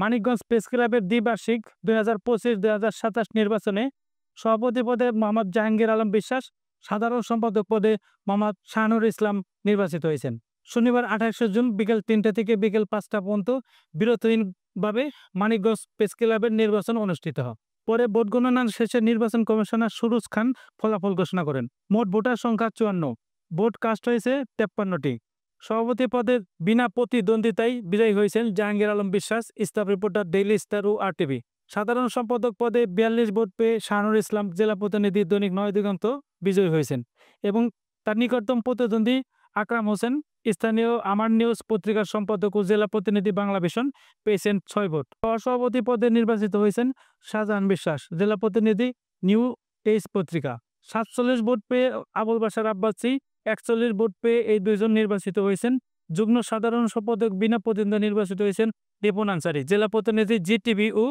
Manikganj press ক্লাবের দ্বিবার্ষিক 2025-2027 নির্বাচনে সভাপতি পদে মোহাম্মদ জাহাঙ্গীর আলম বিশ্বাস, সাধারণ সম্পাদক পদে মোহাম্মদ শাহানুর ইসলাম নির্বাচিত হয়েছেন। শনিবার 28 জুন বিকেল 3টা থেকে বিকেল 5টা পর্যন্ত বিরতিহীনভাবে মানিকগঞ্জ প্রেস ক্লাবের নির্বাচন অনুষ্ঠিত হয়। পরে ভোট গণনা শেষে নির্বাচন কমিশনার সুরুজ খান ফলাফল ঘোষণা করেন। মোট ভোটার সংখ্যা 54, ভোট কাস্ট হয়েছে 53টি। সভাপতি পদে বিনা প্রতিদ্বন্দ্বিতায় বিজয়ী হয়েছেন জাহাঙ্গীর আলম বিশ্বাস। স্টাফ রিপোর্টার, ডেইলি স্টার ও RTV। সাধারণ সম্পাদক পদে 42 ভোট পেয়ে শাহানুর ইসলাম জেলা প্রতিনিধি দৈনিক নয় দিগন্ত বিজয়ী হয়েছেন এবং তার নিকটতম প্রতিদ্বন্দ্বী আকরাম হোসেন স্থানীয় আমার নিউজ পত্রিকার সম্পাদক ও জেলা প্রতিনিধি বাংলা ভিশন পেয়েছেন 6 ভোট। সহসভাপতি পদে নির্বাচিত হয়েছেন শাহজাহান বিশ্বাস, জেলা প্রতিনিধি নিউ তেইশ পত্রিকা। 47 ভোট পেয়ে আবুল বাশার আব্বাসী, 41 ভোট পেয়ে এই দুইজন নির্বাচিত হয়েছেন। যুগ্ম সাধারণ সম্পাদক বিনা প্রতিদ্বন্দ্বিতায় নির্বাচিত হয়েছেন রিপন আনসারী, জেলা প্রতিনিধি জিটিভি ও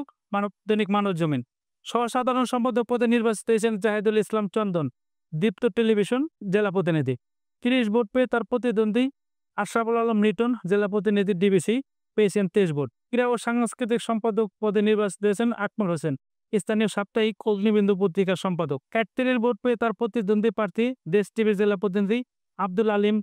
দৈনিক মানব জমিন। সহসাধারণ সম্পাদক পদে নির্বাচিত হয়েছেন জাহিদুল ইসলাম চন্দন, দীপ্ত টেলিভিশন, জেলা প্রতিনিধি। 30 ভোট পেয়ে তার প্রতিদ্বন্দ্বী আশরাফুল আলম রিটন, জেলা প্রতিনিধি ডিবিসি, পেয়েছেন 23 ভোট। ক্রীড়া ও সাংস্কৃতিক সম্পাদক পদে নির্বাচিত হয়েছেন আকমল হোসেন, স্থানীয় সাপ্তাহিক অগ্নিবিন্দু পত্রিকার সম্পাদক। 31 ভোট পেয়ে তার প্রতিদ্বন্দ্বী প্রার্থী দেশ টিভির জেলা প্রতিনিধি আব্দুল আলিম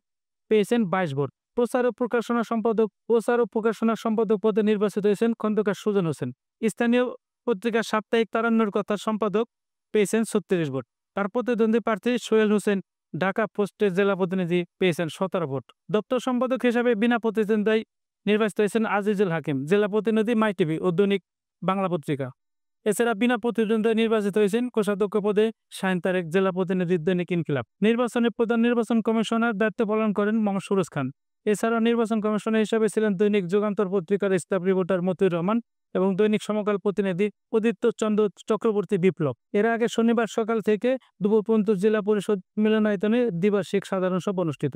পেয়েছেন 22 ভোট। প্রচার ও প্রকাশনা সম্পাদক পদে নির্বাচিত হয়েছেন খন্দকার সুজন হোসেন, স্থানীয় পত্রিকা সাপ্তাহিক তারান্নর কথার সম্পাদক, পেয়েছেন 36 ভোট। তার প্রতিদ্বন্দ্বী প্রার্থী সোহেল হোসেন, ঢাকা পোস্টের জেলা প্রতিনিধি, পেয়েছেন 17 ভোট। দপ্তর সম্পাদক হিসাবে বিনা প্রতিদ্বন্দ্বিতায় নির্বাচিত হয়েছেন আজিজুল হাকিম, জেলা প্রতিনিধি মাই টিভি ও দৈনিক বাংলা পত্রিকা। এছাড়া বিনা প্রতিদ্বন্দ্বিতায় নির্বাচিত হয়েছেন কোষাধ্যক্ষ পদে শাহিন তারেক, জেলা প্রতিনিধি দৈনিক ইনকিলাব। নির্বাচনে প্রধান নির্বাচন কমিশনার দায়িত্ব পালন করেন মোহাম্মদ সুরুজ খান। এছাড়াও নির্বাচন কমিশনার হিসেবে ছিলেন দৈনিক যুগান্তর পত্রিকার স্টাফ রিপোর্টার মতিউর রহমান এবং দৈনিক সমকাল প্রতিনিধি উদিত্য চন্দ্র চক্রবর্তী বিপ্লব। এর আগে শনিবার সকাল থেকে দুপুর পর্যন্ত জেলা পরিষদ মিলনায়তনে দ্বিবার্ষিক সাধারণ সভা অনুষ্ঠিত।